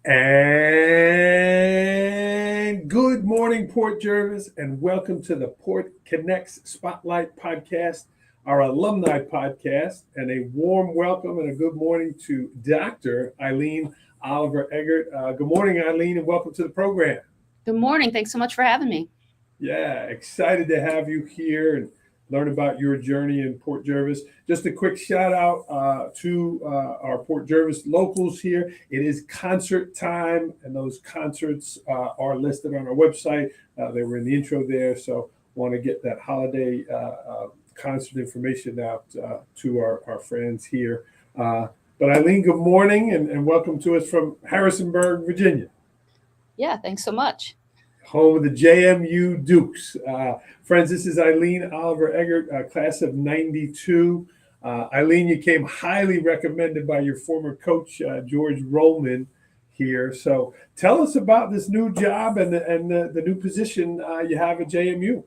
And good morning, Port Jervis, and welcome to the Port Connects Spotlight Podcast, our alumni podcast, and a warm welcome and a good morning to Dr. Eileen Oliver-Eggert. Good morning, Eileen, and welcome to the program. Good morning. Thanks so much for having me. Yeah, excited to have you here and learn about your journey in Port Jervis. Just a quick shout out to our Port Jervis locals here. It is concert time, and those concerts are listed on our website. They were in the intro there, so want to get that holiday concert information out to our friends here. But Eileen, good morning, and welcome to us from Harrisonburg, Virginia. Yeah, thanks so much. Home of the JMU Dukes. Friends, this is Eileen Oliver-Eggert, class of 92. Eileen, you came highly recommended by your former coach, George Rollman, here. So tell us about this new job and the new position you have at JMU.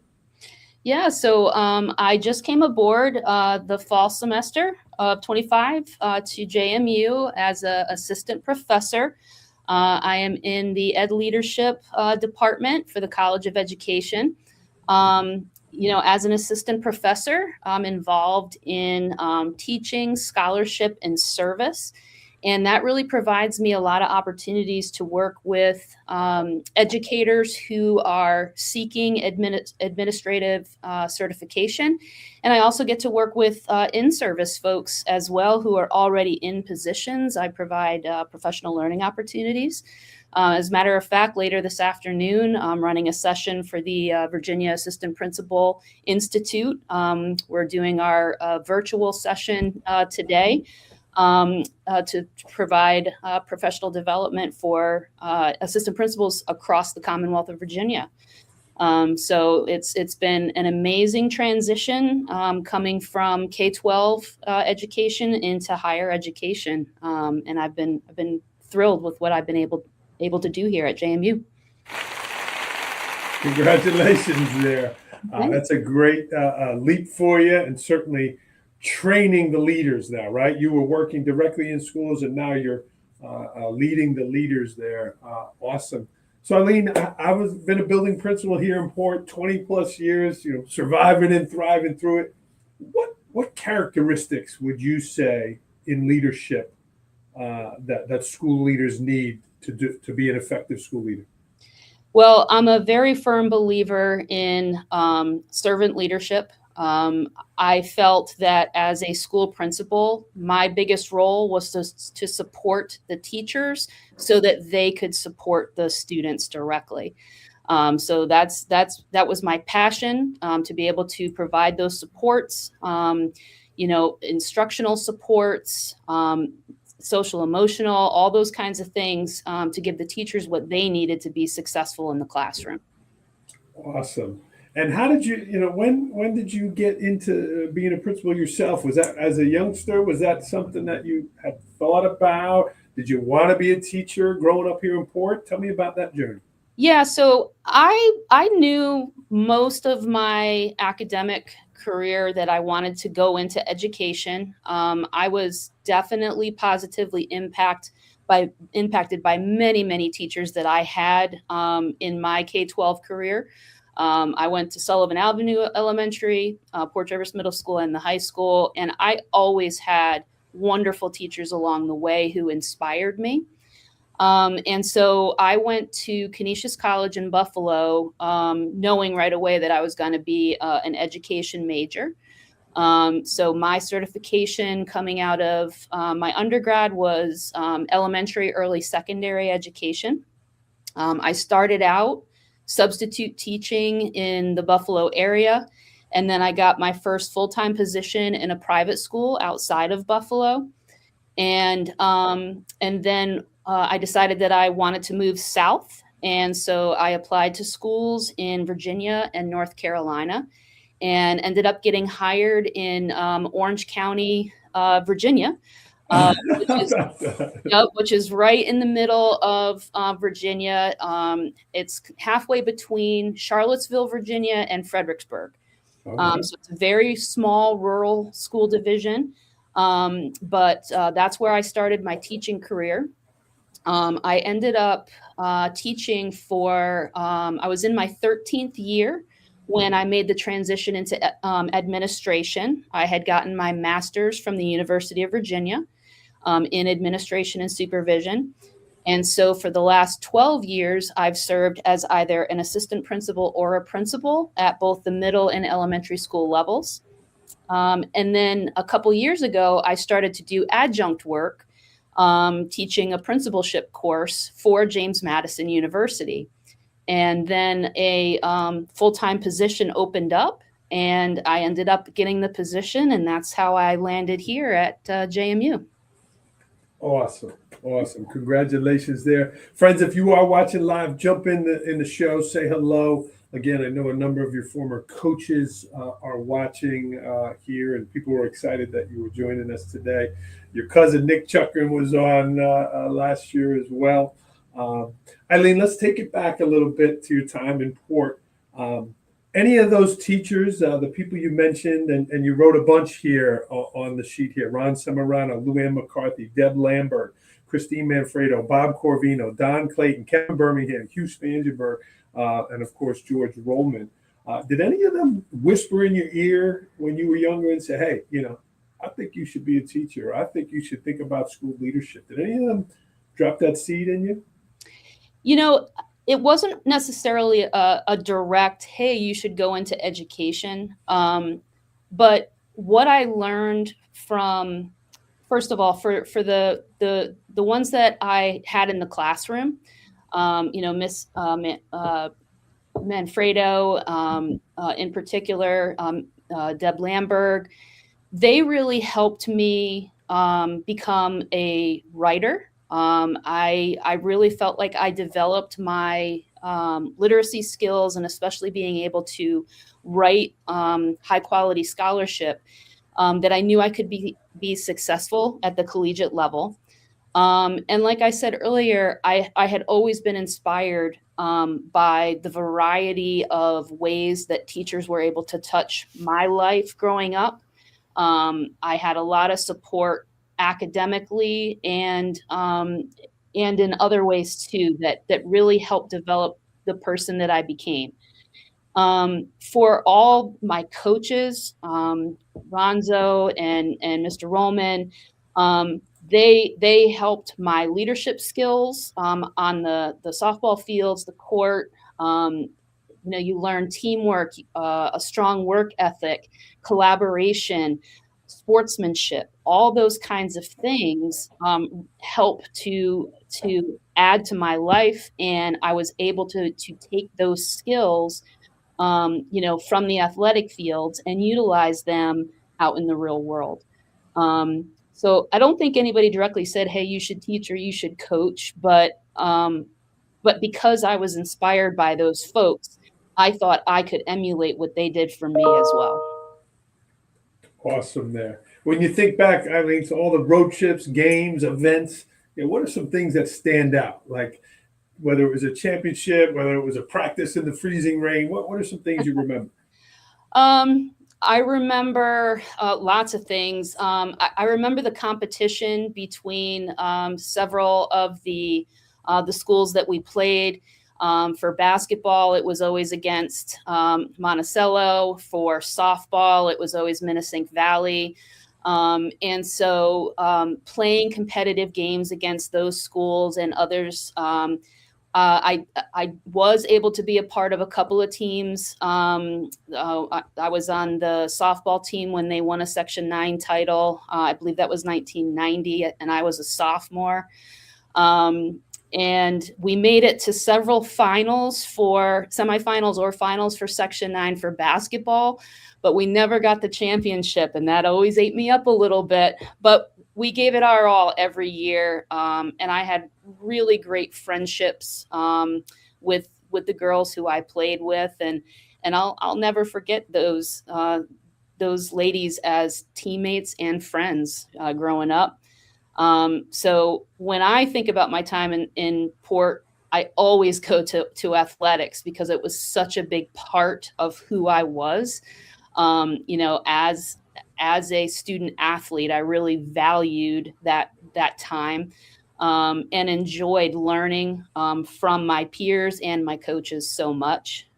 Yeah, so I just came aboard the fall semester of 25 to JMU as an assistant professor. I am in the Ed Leadership Department for the College of Education. As an assistant professor, I'm involved in teaching, scholarship, and service. And that really provides me a lot of opportunities to work with educators who are seeking administrative certification. And I also get to work with in-service folks as well who are already in positions. I provide professional learning opportunities. As a matter of fact, later this afternoon, I'm running a session for the Virginia Assistant Principal Institute. We're doing our virtual session today. To provide professional development for assistant principals across the Commonwealth of Virginia. So it's been an amazing transition coming from K-12 education into higher education, and I've been thrilled with what I've been able to do here at JMU. Congratulations there. That's a great leap for you, and certainly training the leaders now, right? You were working directly in schools, and now you're leading the leaders there. Awesome. So, Eileen, I've been a building principal here in Port 20 plus years, surviving and thriving through it. What characteristics would you say in leadership that school leaders need to be an effective school leader? Well, I'm a very firm believer in servant leadership. I felt that as a school principal, my biggest role was to support the teachers so that they could support the students directly. So that was my passion, to be able to provide those supports, instructional supports, social, emotional, all those kinds of things, to give the teachers what they needed to be successful in the classroom. Awesome. And how did you, when did you get into being a principal yourself? Was that as a youngster? Was that something that you had thought about? Did you want to be a teacher growing up here in Port? Tell me about that journey. Yeah, so I knew most of my academic career that I wanted to go into education. I was definitely positively impacted by many, many teachers that I had in my K-12 career. I went to Sullivan Avenue Elementary, Port Jervis Middle School, and the high school, and I always had wonderful teachers along the way who inspired me. And so I went to Canisius College in Buffalo, knowing right away that I was going to be an education major. So my certification coming out of my undergrad was elementary, early secondary education. I started out substitute teaching in the Buffalo area. And then I got my first full-time position in a private school outside of Buffalo. And then I decided that I wanted to move south. And so I applied to schools in Virginia and North Carolina and ended up getting hired in Orange County, Virginia. Which is right in the middle of Virginia. It's halfway between Charlottesville, Virginia, and Fredericksburg. So it's a very small rural school division. But that's where I started my teaching career. I ended up teaching for, I was in my 13th year when I made the transition into administration. I had gotten my master's from the University of Virginia in administration and supervision. And so for the last 12 years, I've served as either an assistant principal or a principal at both the middle and elementary school levels. And then a couple years ago, I started to do adjunct work, teaching a principalship course for James Madison University. And then a full-time position opened up, and I ended up getting the position, and that's how I landed here at JMU. Awesome. Awesome. Congratulations there. Friends, if you are watching live, jump in the show, say hello. Again, I know a number of your former coaches are watching here, and people were excited that you were joining us today. Your cousin Nick Chuckrin was on last year as well. Eileen, let's take it back a little bit to your time in Port. Any of those teachers, the people you mentioned, and you wrote a bunch here on the sheet here: Ron Semarano, Luann McCarthy, Deb Lambert, Christine Manfredo, Bob Corvino, Don Clayton, Kevin Birmingham, Hugh Spangenberg, and of course, George Rollman. Did any of them whisper in your ear when you were younger and say, hey, I think you should be a teacher. I think you should think about school leadership. Did any of them drop that seed in you? It wasn't necessarily a direct, hey, you should go into education. But what I learned from, first of all, for the ones that I had in the classroom, Miss Manfredo in particular, Deb Lamberg, they really helped me become a writer. I really felt like I developed my literacy skills, and especially being able to write high quality scholarship, that I knew I could be successful at the collegiate level. And like I said earlier, I had always been inspired by the variety of ways that teachers were able to touch my life growing up. I had a lot of support academically and in other ways too, that really helped develop the person that I became. For all my coaches, Ronzo and Mr. Rollman, they helped my leadership skills on the softball fields, the court. You learn teamwork, a strong work ethic, collaboration, sportsmanship. All those kinds of things help to add to my life, and I was able to take those skills, from the athletic fields and utilize them out in the real world. So I don't think anybody directly said, hey, you should teach or you should coach, but because I was inspired by those folks, I thought I could emulate what they did for me as well. Awesome there. When you think back, Eileen, to all the road trips, games, events, what are some things that stand out? Like whether it was a championship, whether it was a practice in the freezing rain, what are some things you remember? I remember lots of things. I remember the competition between several of the schools that we played. For basketball, it was always against Monticello. For softball, it was always Minnesink Valley. And so playing competitive games against those schools and others, I was able to be a part of a couple of teams. I was on the softball team when they won a Section 9 title. I believe that was 1990, and I was a sophomore. And we made it to several finals, for semifinals or finals for Section 9 for basketball, but we never got the championship, and that always ate me up a little bit. But we gave it our all every year, and I had really great friendships with the girls who I played with, and I'll never forget those ladies as teammates and friends growing up. So when I think about my time in Port, I always go to athletics because it was such a big part of who I was. As a student athlete, I really valued that time. and enjoyed learning from my peers and my coaches so much.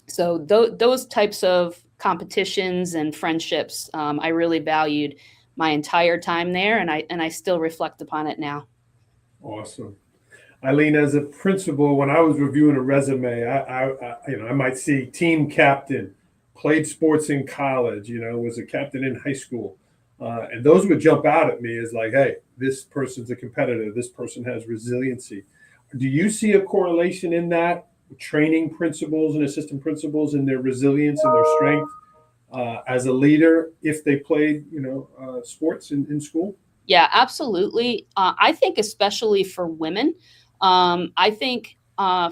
So those types of competitions and friendships, I really valued my entire time there, and I still reflect upon it now. Awesome. Eileen, as a principal, when I was reviewing a resume, I might see team captain, played sports in college, was a captain in high school. And those would jump out at me as like, hey, this person's a competitor. This person has resiliency. Do you see a correlation in that, training principals and assistant principals in their resilience and their strength as a leader if they played, sports in school? Yeah, absolutely. I think especially for women, I think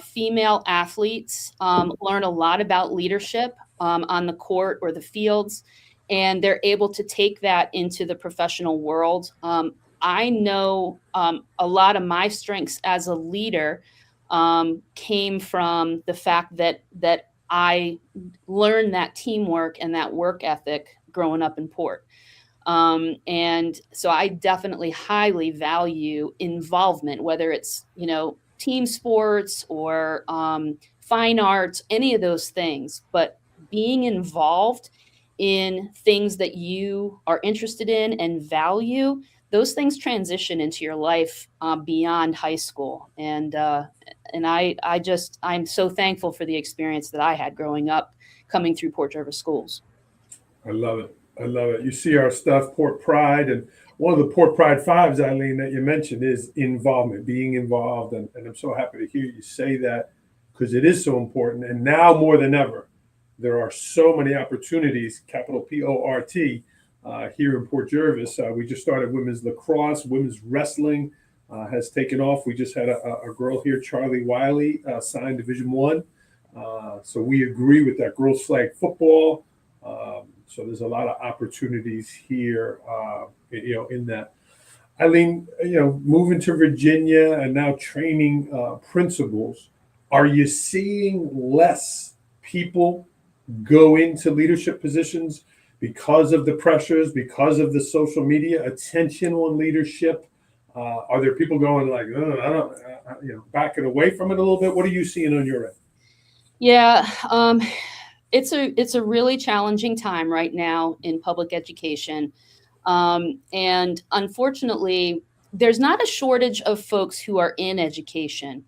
female athletes learn a lot about leadership on the court or the fields, and they're able to take that into the professional world. I know a lot of my strengths as a leader came from the fact that I learned that teamwork and that work ethic growing up in Port. And so I definitely highly value involvement, whether it's, team sports or fine arts, any of those things, but being involved in things that you are interested in and value, those things transition into your life beyond high school. And I'm so thankful for the experience that I had growing up coming through Port Jervis schools. I love it. I love it. You see our stuff, Port Pride, and one of the Port Pride fives, Eileen, that you mentioned is involvement, being involved. And I'm so happy to hear you say that because it is so important. And now more than ever, there are so many opportunities, capital P-O-R-T, here in Port Jervis. We just started women's lacrosse, women's wrestling has taken off. We just had a girl here, Charlie Wiley, signed Division One. So we agree with that. Girls flag football. So there's a lot of opportunities here, in that. Eileen, moving to Virginia and now training principals, are you seeing less people go into leadership positions because of the pressures, because of the social media attention on leadership? Are there people going like, oh, I don't, backing away from it a little bit? What are you seeing on your end? Yeah, it's a really challenging time right now in public education. And unfortunately, there's not a shortage of folks who are in education,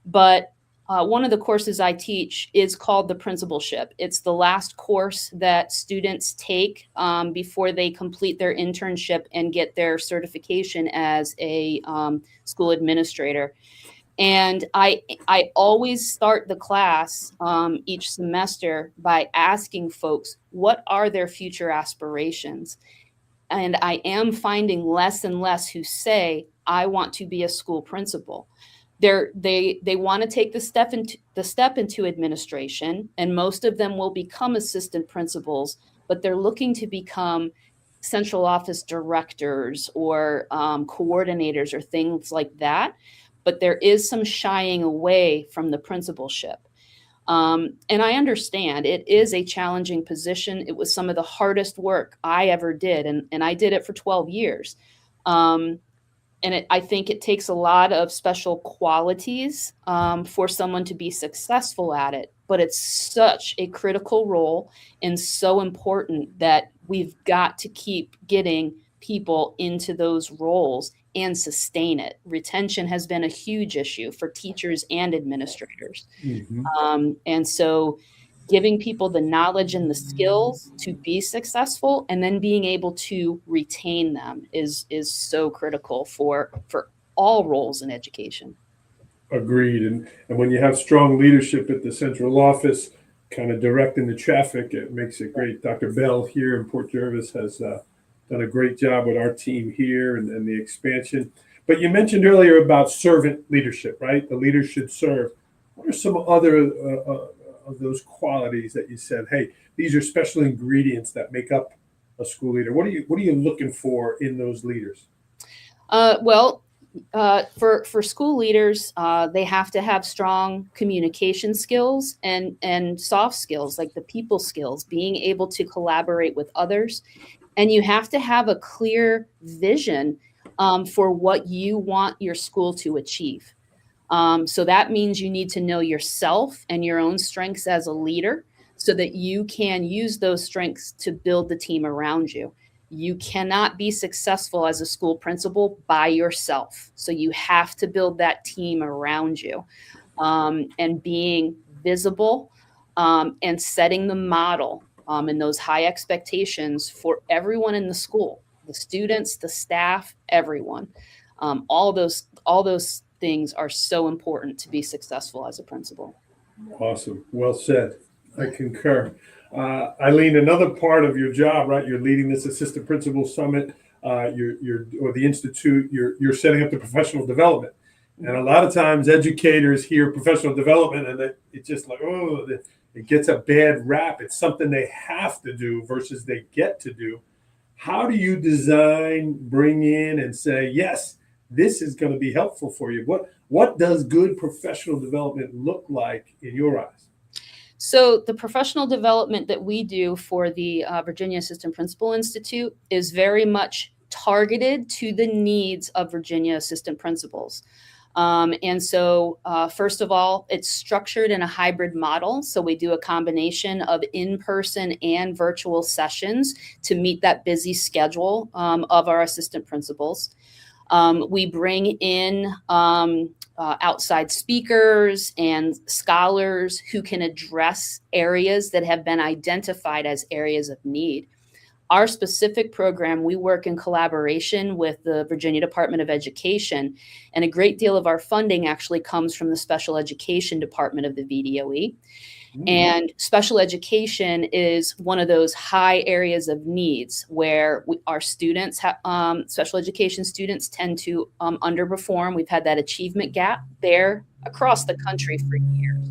but one of the courses I teach is called the principalship. It's the last course that students take before they complete their internship and get their certification as a school administrator. And I always start the class each semester by asking folks, what are their future aspirations? And I am finding less and less who say, I want to be a school principal. They want to take the step into administration, and most of them will become assistant principals, but they're looking to become central office directors or coordinators or things like that. But there is some shying away from the principalship. And I understand it is a challenging position. It was some of the hardest work I ever did, and I did it for 12 years. I think it takes a lot of special qualities for someone to be successful at it. But it's such a critical role and so important that we've got to keep getting people into those roles and sustain it. Retention has been a huge issue for teachers and administrators. Mm-hmm. And so giving people the knowledge and the skills to be successful and then being able to retain them is so critical for all roles in education. Agreed. And when you have strong leadership at the central office, kind of directing the traffic, it makes it great. Dr. Bell here in Port Jervis has done a great job with our team here and the expansion. But you mentioned earlier about servant leadership, right? The leader should serve. What are some other of those qualities that you said, hey, these are special ingredients that make up a school leader? What are you looking for in those leaders? For school leaders, they have to have strong communication skills and soft skills, like the people skills, being able to collaborate with others. And you have to have a clear vision for what you want your school to achieve. So that means you need to know yourself and your own strengths as a leader so that you can use those strengths to build the team around you. You cannot be successful as a school principal by yourself. So you have to build that team around you, and being visible, and setting the model, and those high expectations for everyone in the school, the students, the staff, everyone. All those things are so important to be successful as a principal. Awesome. Well said. I concur. Eileen, another part of your job, right? You're leading this assistant principal summit. Or the institute. You're setting up the professional development, and a lot of times educators hear professional development and it's just like, oh, it gets a bad rap. It's something they have to do versus they get to do. How do you design, bring in, and say, yes, this is going to be helpful for you? What does good professional development look like in your eyes? So the professional development that we do for the Virginia Assistant Principal Institute is very much targeted to the needs of Virginia assistant principals. And so, first of all, it's structured in a hybrid model. So we do a combination of in-person and virtual sessions to meet that busy schedule of our assistant principals. We bring in outside speakers and scholars who can address areas that have been identified as areas of need. Our specific program, we work in collaboration with the Virginia Department of Education, and a great deal of our funding actually comes from the Special Education Department of the VDOE. And special education is one of those high areas of needs where our students, special education students tend to underperform. We've had that achievement gap there across the country for years.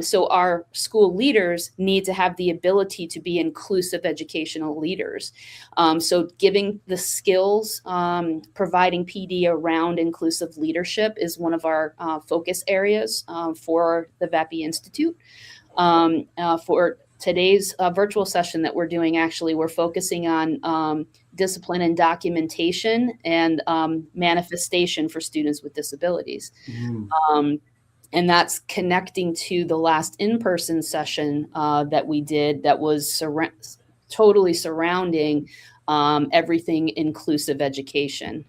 So our school leaders need to have the ability to be inclusive educational leaders. So giving the skills, providing PD around inclusive leadership is one of our focus areas for the VAPI Institute. For today's virtual session that we're doing, actually, we're focusing on discipline and documentation and manifestation for students with disabilities. And that's connecting to the last in-person session that we did that was totally surrounding everything inclusive education,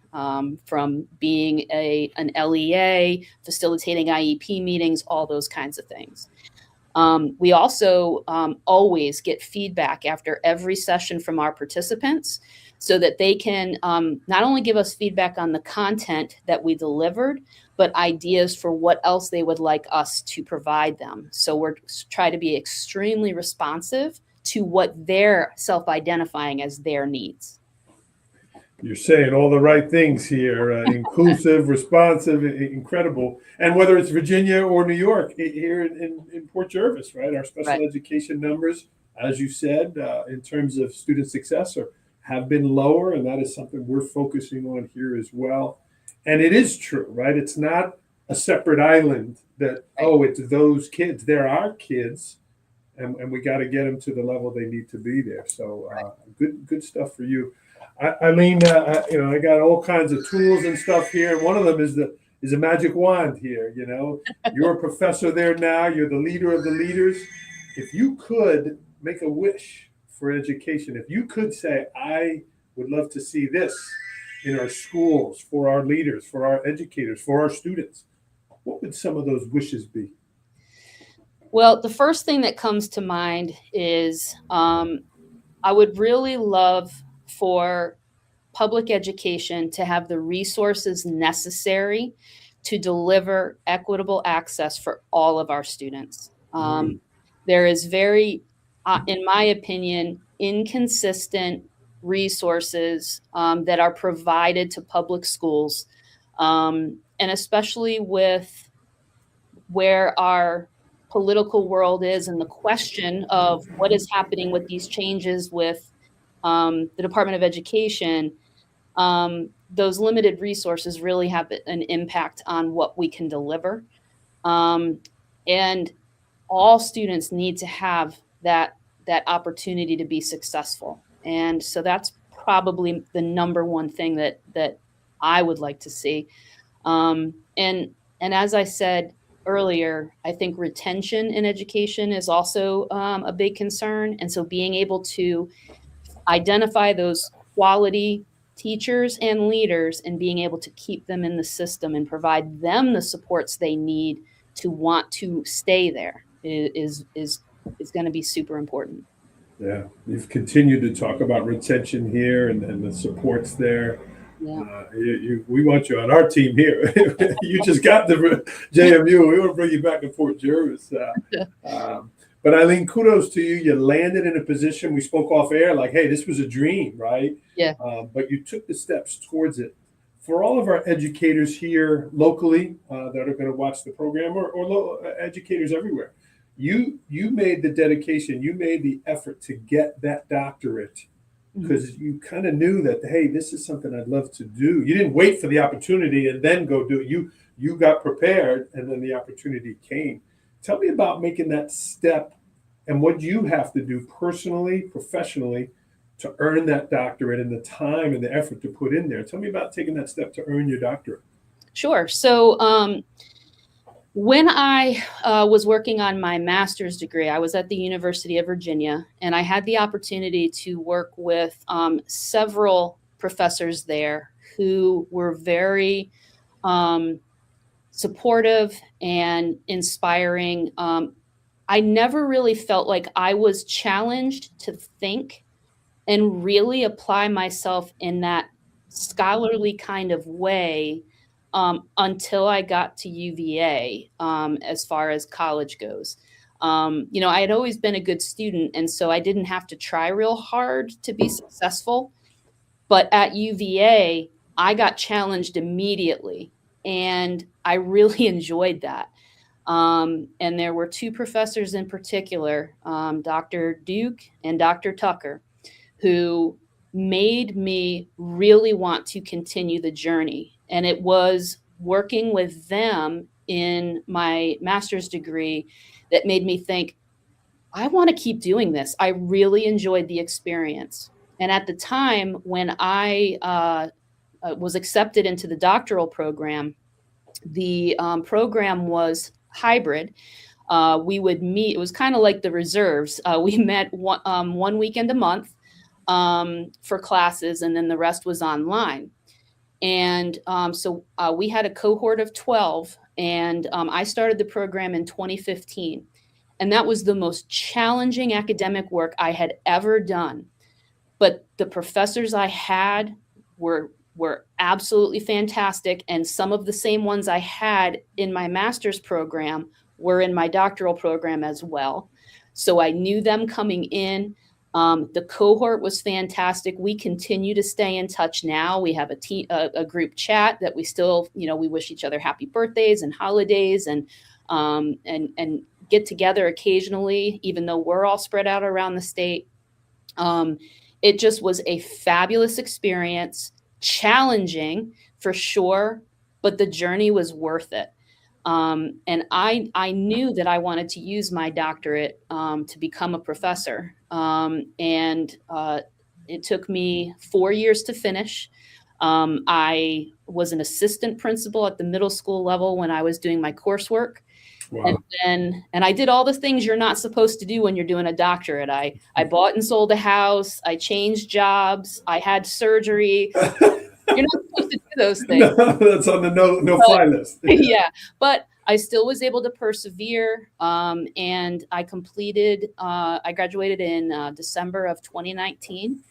from being an LEA, facilitating IEP meetings, all those kinds of things. We also always get feedback after every session from our participants so that they can not only give us feedback on the content that we delivered, but ideas for what else they would like us to provide them. So we're trying to be extremely responsive to what they're self-identifying as their needs. You're saying all the right things here. Inclusive, responsive, incredible. And whether it's Virginia or New York, here in Port Jervis, right? Our special education numbers, as you said, in terms of student success have been lower. And that is something we're focusing on here as well. And it is true, right? It's not a separate island that, oh, it's those kids. They're our kids. And we got to get them to the level they need to be there. So good stuff for you. Eileen, I got all kinds of tools and stuff here. And one of them is a magic wand here. You're a professor there now. You're the leader of the leaders. If you could make a wish for education, if you could say, I would love to see this in our schools, for our leaders, for our educators, for our students, what would some of those wishes be? Well, the first thing that comes to mind is I would really love for public education to have the resources necessary to deliver equitable access for all of our students. There is very, in my opinion, inconsistent resources that are provided to public schools, and especially with where our political world is and the question of what is happening with these changes with the Department of Education. Those limited resources really have an impact on what we can deliver. And all students need to have that opportunity to be successful. And so that's probably the number one thing that I would like to see. And as I said earlier, I think retention in education is also a big concern. And so being able to identify those quality teachers and leaders and being able to keep them in the system and provide them the supports they need to want to stay there is going to be super important. Yeah, you've continued to talk about retention here and the supports there. Yeah. We want you on our team here. You just got the JMU. We want to bring you back to Fort Jervis. But Eileen, kudos to you. You landed in a position, we spoke off air, like, hey, this was a dream, right? Yeah. But you took the steps towards it. For all of our educators here locally that are going to watch the program, or educators everywhere, you made the dedication, you made the effort to get that doctorate because you kind of knew that, hey, this is something I'd love to do. You didn't wait for the opportunity and then go do it. You got prepared, and then the opportunity came. Tell me about making that step and what you have to do personally, professionally, to earn that doctorate and the time and the effort to put in there. Tell me about taking that step to earn your doctorate. Sure. So when I was working on my master's degree, I was at the University of Virginia, and I had the opportunity to work with several professors there who were very supportive and inspiring. I never really felt like I was challenged to think and really apply myself in that scholarly kind of way until I got to UVA, as far as college goes. I had always been a good student, and so I didn't have to try real hard to be successful. But at UVA, I got challenged immediately, and I really enjoyed that. And there were two professors in particular, Dr. Duke and Dr. Tucker, who made me really want to continue the journey. And it was working with them in my master's degree that made me think, I want to keep doing this. I really enjoyed the experience. And at the time when I was accepted into the doctoral program, the program was hybrid. We would meet, it was kind of like the reserves. We met one weekend a month for classes, and then the rest was online. And so we had a cohort of 12, and I started the program in 2015. And that was the most challenging academic work I had ever done. But the professors I had were absolutely fantastic. And some of the same ones I had in my master's program were in my doctoral program as well. So I knew them coming in. The cohort was fantastic. We continue to stay in touch now. We have a group chat that we still, we wish each other happy birthdays and holidays and get together occasionally, even though we're all spread out around the state. It just was a fabulous experience, challenging for sure, but the journey was worth it. And I knew that I wanted to use my doctorate to become a professor. And it took me 4 years to finish. I was an assistant principal at the middle school level when I was doing my coursework. Wow. And I did all the things you're not supposed to do when you're doing a doctorate. I bought and sold a house. I changed jobs. I had surgery. You're not supposed to do those things. No, that's on the no-fly list. Yeah, but I still was able to persevere, and I graduated in December of 2019.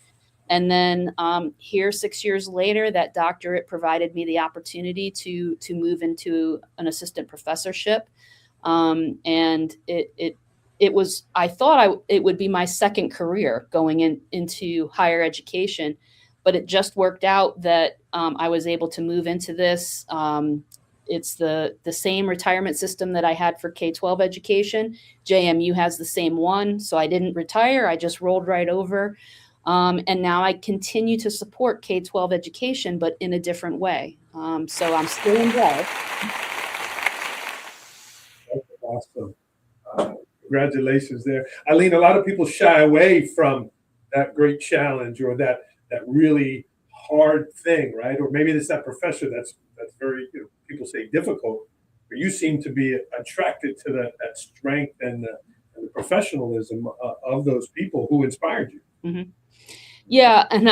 And then here, 6 years later, that doctorate provided me the opportunity to move into an assistant professorship. And it was, I thought it would be my second career going into higher education, but it just worked out that I was able to move into this. It's the same retirement system that I had for K-12 education. JMU has the same one. So I didn't retire. I just rolled right over. And now I continue to support K-12 education, but in a different way. So I'm still involved. That's awesome. Congratulations there. Eileen, a lot of people shy away from that great challenge or that really hard thing, right? Or maybe it's that professor that's very, people say difficult, but you seem to be attracted to that strength and the professionalism of those people who inspired you. Mhm. Yeah, and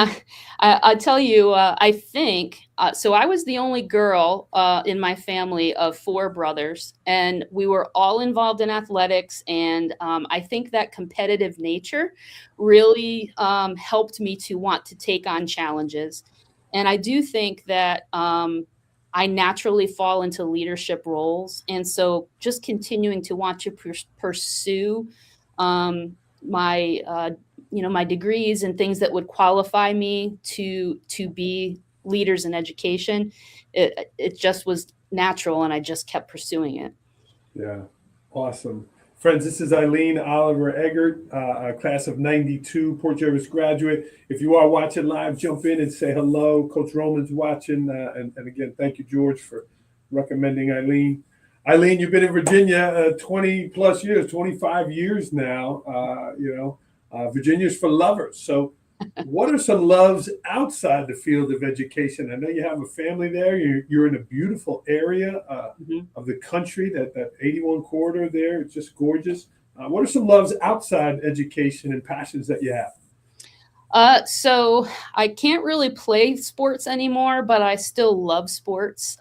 I tell you, I think so. I was the only girl in my family of four brothers, and we were all involved in athletics. And I think that competitive nature really helped me to want to take on challenges. And I do think that I naturally fall into leadership roles, and so just continuing to want to pursue my my degrees and things that would qualify me to be leaders in education, it just was natural, and I just kept pursuing it. Yeah, awesome. Friends, this is Eileen Oliver-Eggert, a class of 92, Port Jervis graduate. If you are watching live, jump in and say hello. Coach Rollman's watching. And again, thank you, George, for recommending Eileen. Eileen, you've been in Virginia 20 plus years, 25 years now. Virginia's for lovers. So what are some loves outside the field of education? I know you have a family there. You're in a beautiful area Mhm. of the country, that 81 corridor there. It's just gorgeous. What are some loves outside education and passions that you have? So I can't really play sports anymore, but I still love sports.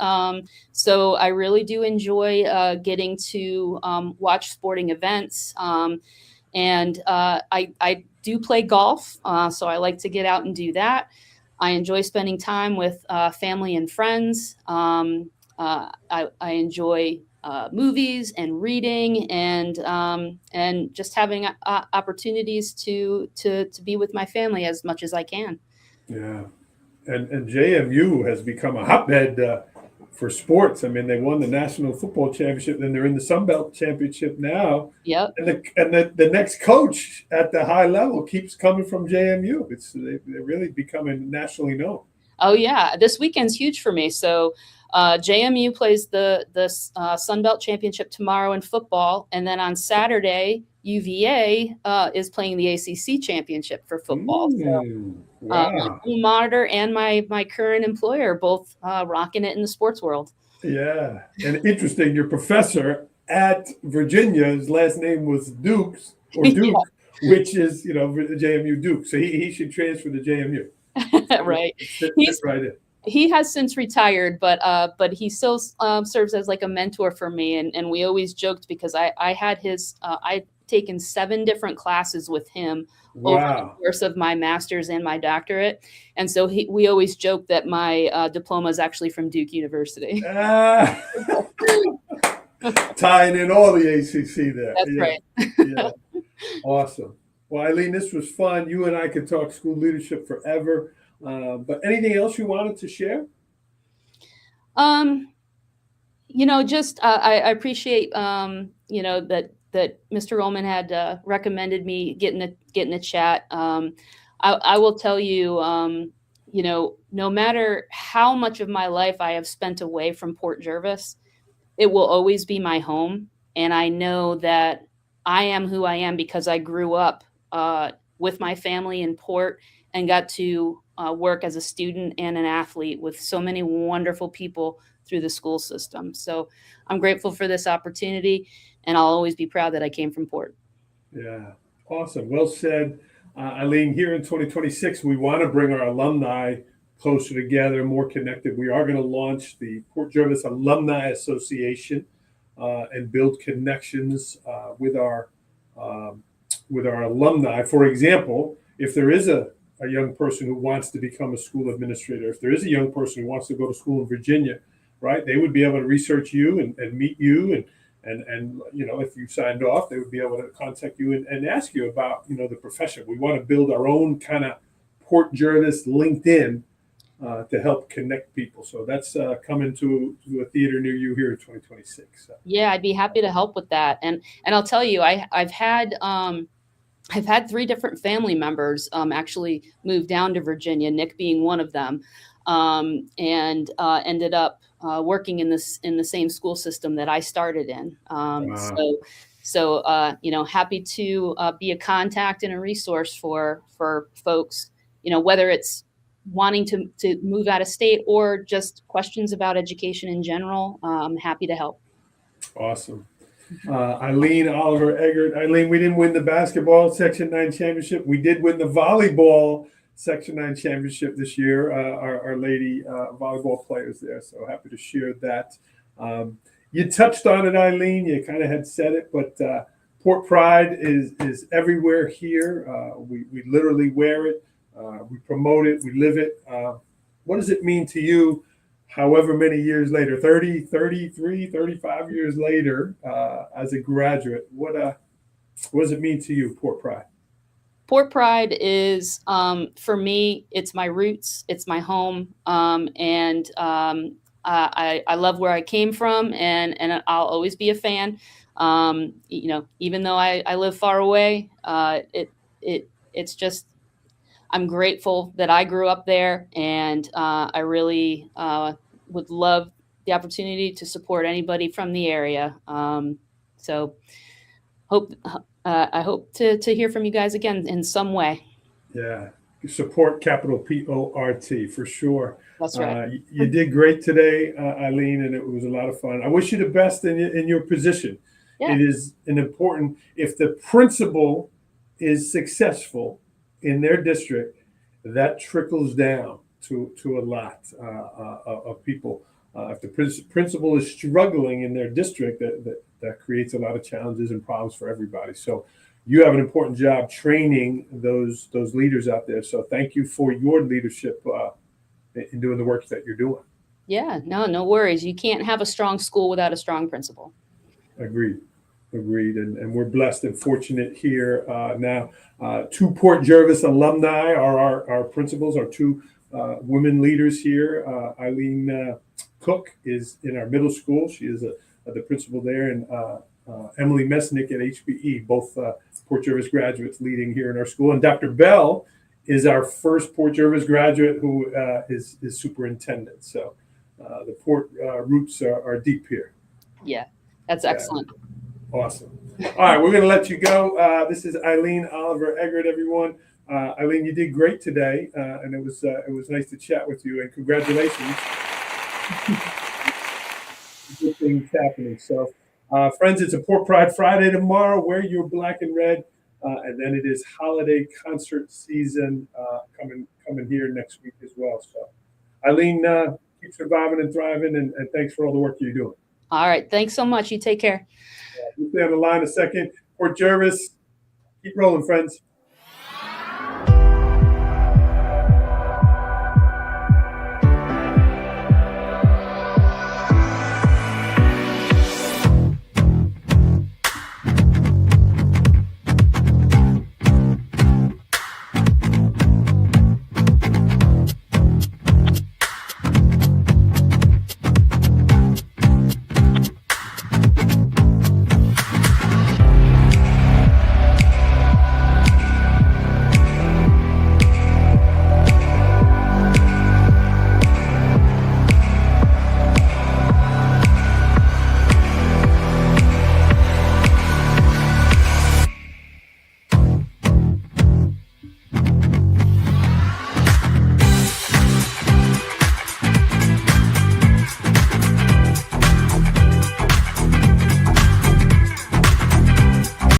So I really do enjoy getting to watch sporting events. And I do play golf, so I like to get out and do that. I enjoy spending time with family and friends. I enjoy movies and reading, and just having opportunities to be with my family as much as I can. Yeah. And JMU has become a hotbed for sports. I mean, they won the National Football Championship, then they're in the Sun Belt Championship now. Yep. And the next coach at the high level keeps coming from JMU. They're really becoming nationally known. Oh yeah, this weekend's huge for me. So JMU plays the Sun Belt Championship tomorrow in football, and then on Saturday UVA is playing the ACC Championship for football. So my Wow. alma mater and my current employer are both rocking it in the sports world. Yeah. And interesting, your professor at Virginia, his last name was Dukes or Yeah, Duke, which is, JMU Duke. So he should transfer to JMU. right. Fit He's right in. he has since retired, but he still serves as like a mentor for me, and we always joked because I had his I'd taken 7 different classes with him over the Wow. course of my master's and my doctorate, and so we always joke that my diploma is actually from Duke University. Ah, tying in all the ACC there. That's Yeah. right. Yeah. Awesome. Well, Eileen, this was fun. You and I could talk school leadership forever. But anything else you wanted to share? Um, just I appreciate that Mr. Rollman had recommended me getting a chat. I will tell you, no matter how much of my life I have spent away from Port Jervis, it will always be my home, and I know that I am who I am because I grew up with my family in Port and got to work as a student and an athlete with so many wonderful people through the school system. So I'm grateful for this opportunity, and I'll always be proud that I came from Port. Yeah. Awesome. Well said. Eileen, here in 2026, we want to bring our alumni closer together, more connected. We are going to launch the Port Jervis Alumni Association and build connections with our alumni. For example, if there is a young person who wants to become a school administrator, if there is a young person who wants to go to school in Virginia, right, they would be able to research you and meet you, and if you signed off, they would be able to contact you and ask you about the profession. We want to build our own kind of Port Jervis LinkedIn to help connect people. So that's coming to a theater near you here in 2026. So. Yeah, I'd be happy to help with that. And I'll tell you, I've had 3 different family members actually move down to Virginia, Nick being one of them, and ended up working in the same school system that I started in. Wow. So happy to be a contact and a resource for folks, whether it's wanting to move out of state or just questions about education in general, I'm happy to help. Awesome. Eileen Oliver-Eggert. Eileen, we didn't win the basketball Section 9 championship. We did win the volleyball Section 9 championship this year. Our lady volleyball players there, so happy to share that. You touched on it, Eileen. You kind of had said it, but Port Pride is everywhere here. We literally wear it. We promote it. We live it. What does it mean to you, however many years later, 30, 33, 35 years later, as a graduate? What does it mean to you, Port Pride? Port Pride is, for me, it's my roots, it's my home, and I love where I came from, and I'll always be a fan. Even though I live far away, it's just, I'm grateful that I grew up there, and I really would love the opportunity to support anybody from the area. So I hope to hear from you guys again in some way. Yeah, support, capital P-O-R-T, for sure. That's right. You did great today, Eileen, and it was a lot of fun. I wish you the best in your position. Yeah. It is an important, if the principal is successful in their district, that trickles down to a lot of people. If the principal is struggling in their district, that creates a lot of challenges and problems for everybody. So you have an important job training those leaders out there. So thank you for your leadership in doing the work that you're doing. Yeah, no worries. You can't have a strong school without a strong principal. Agreed. And we're blessed and fortunate here now. 2 Port Jervis alumni are our principals, our 2 women leaders here. Eileen Cook is in our middle school. She is the principal there, and Emily Mesnick at HBE, both Port Jervis graduates leading here in our school. And Dr. Bell is our first Port Jervis graduate who is superintendent. So the Port roots are deep here. Yeah, that's excellent. Awesome. All right, we're going to let you go. This is Eileen Oliver-Eggert, everyone. Eileen, you did great today, and it was nice to chat with you. And congratulations. Good things happening. So, friends, it's a Port Pride Friday tomorrow. Wear your black and red, and then it is holiday concert season coming here next week as well. So, Eileen, keep surviving and thriving, and thanks for all the work you're doing. All right, thanks so much. You take care. We'll stay on the line a second. Port Jervis, keep rolling, friends.